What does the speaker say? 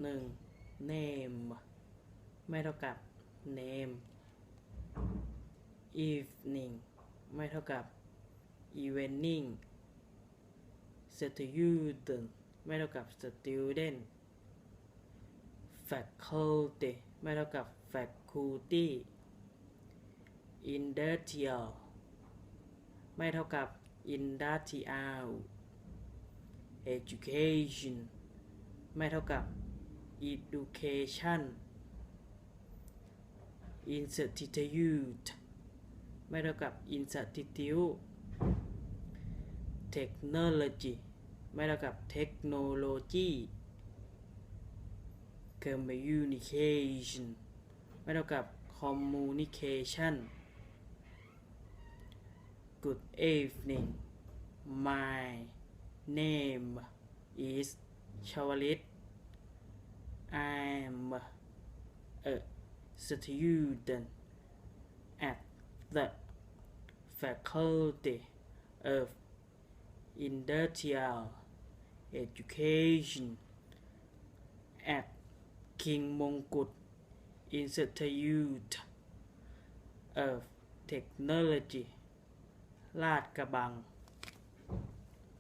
1. name ไม่เท่ากับ name evening ไม่เท่ากับ evening student ไม่เท่ากับ student faculty ไม่เท่ากับ faculty industrial ไม่เท่ากับ industrial education ไม่เท่ากับ education institute ไม่เท่ากับ institute technology ไม่เท่ากับ technology communication ไม่เท่ากับ communication Good evening my name is Chavalit I'm a student at the Faculty of Industrial Education at King Mongkut Institute of Technology ลาดกระบัง